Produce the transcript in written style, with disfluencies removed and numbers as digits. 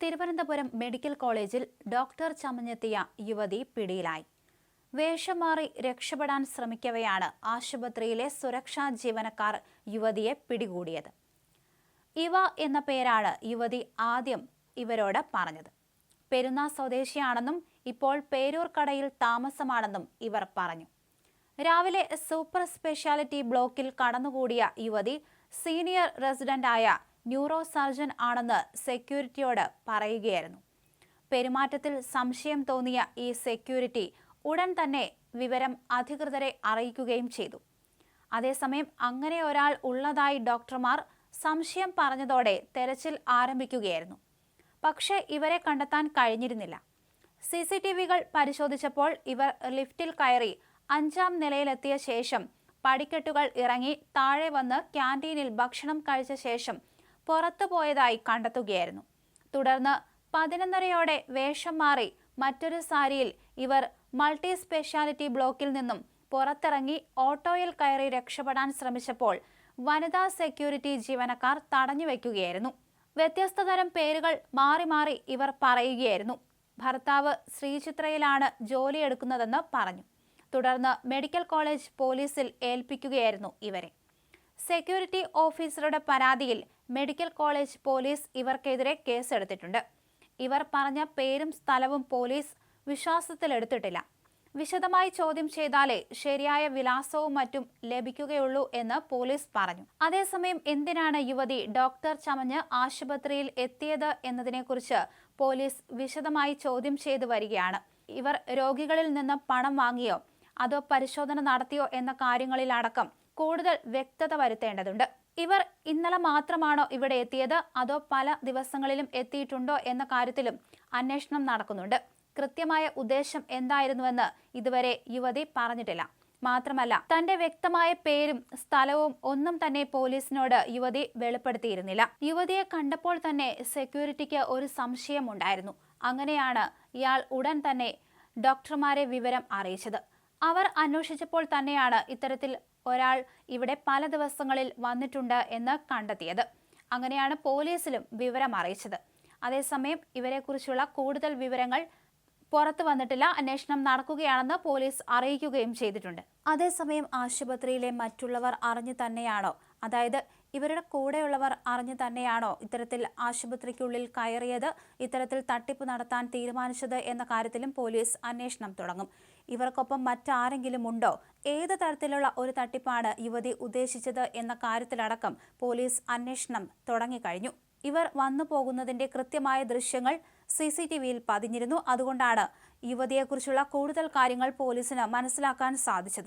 Thiruvananthapuram medical കോളേജിൽ doctor ചമഞ്ഞെത്തിയ യുവതി പിടിയിലായി. വേഷം മാറി രക്ഷപ്പെടാൻ ശ്രമിക്കവെയാണ് ആശുപത്രിയിലെ സുരക്ഷാ ജീവനക്കാർ യുവതിയെ പിടികൂടിയത്. ഇവ എന്ന പേരാണ് യുവതി ആദ്യം ഇവരോട് പറഞ്ഞത്. പെരുന്ന സ്വദേശിയാണെന്നും ഇപ്പോൾ പേരൂർ കടയിൽ താമസമാണെന്നും ഇവർ പറഞ്ഞു. രാവിലെ സൂപ്പർ സ്പെഷ്യാലിറ്റി ബ്ലോക്കിൽ കടന്നുകൂടിയ യുവതി സീനിയർ റെസിഡന്റായ ന്യൂറോ സർജൻ ആണെന്ന് സെക്യൂരിറ്റിയോട് പറയുകയായിരുന്നു. പെരുമാറ്റത്തിൽ സംശയം തോന്നിയ ഈ സെക്യൂരിറ്റി ഉടൻ തന്നെ വിവരം അധികൃതരെ അറിയിക്കുകയും ചെയ്തു. അതേസമയം അങ്ങനെ ഒരാൾ ഉള്ളതായി ഡോക്ടർമാർ സംശയം പറഞ്ഞതോടെ തെരച്ചിൽ ആരംഭിക്കുകയായിരുന്നു. പക്ഷേ ഇവരെ കണ്ടെത്താൻ കഴിഞ്ഞിരുന്നില്ല. CCTVകൾ പരിശോധിച്ചപ്പോൾ ഇവർ ലിഫ്റ്റിൽ കയറി 5ാം നിലയിലെത്തിയ ശേഷം പടിക്കെട്ടുകൾ ഇറങ്ങി താഴെ വന്ന് ക്യാൻറ്റീനിൽ ഭക്ഷണം കഴിച്ച ശേഷം പുറത്തു പോയതായി കണ്ടെത്തുകയായിരുന്നു. തുടർന്ന് 11:30യോടെ വേഷം മാറി മറ്റൊരു സാരിയിൽ ഇവർ മൾട്ടി സ്പെഷ്യാലിറ്റി ബ്ലോക്കിൽ നിന്നും പുറത്തിറങ്ങി ഓട്ടോയിൽ കയറി രക്ഷപ്പെടാൻ ശ്രമിച്ചപ്പോൾ വനിതാ സെക്യൂരിറ്റി ജീവനക്കാർ തടഞ്ഞുവെക്കുകയായിരുന്നു. വ്യത്യസ്ത തരം പേരുകൾ മാറി മാറി ഇവർ പറയുകയായിരുന്നു. ഭർത്താവ് ശ്രീചിത്രയിലാണ് ജോലിയെടുക്കുന്നതെന്ന് പറഞ്ഞു. തുടർന്ന് മെഡിക്കൽ കോളേജ് പോലീസിൽ ഏൽപ്പിക്കുകയായിരുന്നു ഇവരെ. സെക്യൂരിറ്റി ഓഫീസറുടെ പരാതിയിൽ മെഡിക്കൽ കോളേജ് പോലീസ് ഇവർക്കെതിരെ കേസെടുത്തിട്ടുണ്ട്. ഇവർ പറഞ്ഞ പേരും സ്ഥലവും പോലീസ് വിശ്വാസത്തിലെടുത്തിട്ടില്ല. വിശദമായി ചോദ്യം ചെയ്താലേ ശരിയായ വിലാസവും മറ്റും ലഭിക്കുകയുള്ളൂ എന്ന് പോലീസ് പറഞ്ഞു. അതേസമയം എന്തിനാണ് യുവതി ഡോക്ടർ ചമഞ്ഞ് ആശുപത്രിയിൽ എത്തിയത് എന്നതിനെക്കുറിച്ച് പോലീസ് വിശദമായി ചോദ്യം ചെയ്തു വരികയാണ്. ഇവർ രോഗികളിൽ നിന്ന് പണം വാങ്ങിയോ അതോ പരിശോധന നടത്തിയോ എന്ന കാര്യങ്ങളിലടക്കം കൂടുതൽ വ്യക്തത വരുത്തേണ്ടതുണ്ട്. ഇവർ ഇന്നലെ മാത്രമാണോ ഇവിടെ എത്തിയത് അതോ പല ദിവസങ്ങളിലും എത്തിയിട്ടുണ്ടോ എന്ന കാര്യത്തിലും അന്വേഷണം നടക്കുന്നുണ്ട്. കൃത്യമായ ഉദ്ദേശം എന്തായിരുന്നുവെന്ന് ഇതുവരെ യുവതി പറഞ്ഞിട്ടില്ല. മാത്രമല്ല തന്റെ വ്യക്തമായ പേരും സ്ഥലവും ഒന്നും തന്നെ പോലീസിനോട് യുവതി വെളിപ്പെടുത്തിയിരുന്നില്ല. യുവതിയെ കണ്ടപ്പോൾ തന്നെ സെക്യൂരിറ്റിക്ക് ഒരു സംശയമുണ്ടായിരുന്നു. അങ്ങനെയാണ് ഇയാൾ ഉടൻ തന്നെ ഡോക്ടർമാരെ വിവരം അറിയിച്ചത്. അവർ അന്വേഷിച്ചപ്പോൾ തന്നെയാണ് ഇത്തരത്തിൽ ഒരാൾ ഇവിടെ പല ദിവസങ്ങളിൽ വന്നിട്ടുണ്ട് എന്ന് കണ്ടെത്തിയത്. അങ്ങനെയാണ് പോലീസിലും വിവരം അറിയിച്ചത്. അതേസമയം ഇവരെക്കുറിച്ചുള്ള കൂടുതൽ വിവരങ്ങൾ പുറത്തു വന്നിട്ടില്ല. അന്വേഷണം നടക്കുകയാണെന്ന് പോലീസ് അറിയിക്കുകയും ചെയ്തിട്ടുണ്ട്. അതേസമയം ആശുപത്രിയിലെ മറ്റുള്ളവർ അറിഞ്ഞു തന്നെയാണോ, അതായത് ഇവരുടെ കൂടെയുള്ളവർ അറിഞ്ഞു തന്നെയാണോ ഇത്തരത്തിൽ ആശുപത്രിക്കുള്ളിൽ കയറിയത്, ഇത്തരത്തിൽ തട്ടിപ്പ് നടത്താൻ തീരുമാനിച്ചത് എന്ന കാര്യത്തിലും പോലീസ് അന്വേഷണം തുടങ്ങും. ഇവർക്കൊപ്പം മറ്റാരെങ്കിലും ഉണ്ടോ, ഏത് തരത്തിലുള്ള ഒരു തട്ടിപ്പാണ് യുവതി ഉദ്ദേശിച്ചത് എന്ന കാര്യത്തിലടക്കം പോലീസ് അന്വേഷണം തുടങ്ങിക്കഴിഞ്ഞു. ഇവർ വന്നു പോകുന്നതിന്റെ കൃത്യമായ ദൃശ്യങ്ങൾ CCTVയിൽ പതിഞ്ഞിരുന്നു. അതുകൊണ്ടാണ് യുവതിയെക്കുറിച്ചുള്ള കൂടുതൽ കാര്യങ്ങൾ പോലീസിന് മനസ്സിലാക്കാൻ സാധിച്ചത്.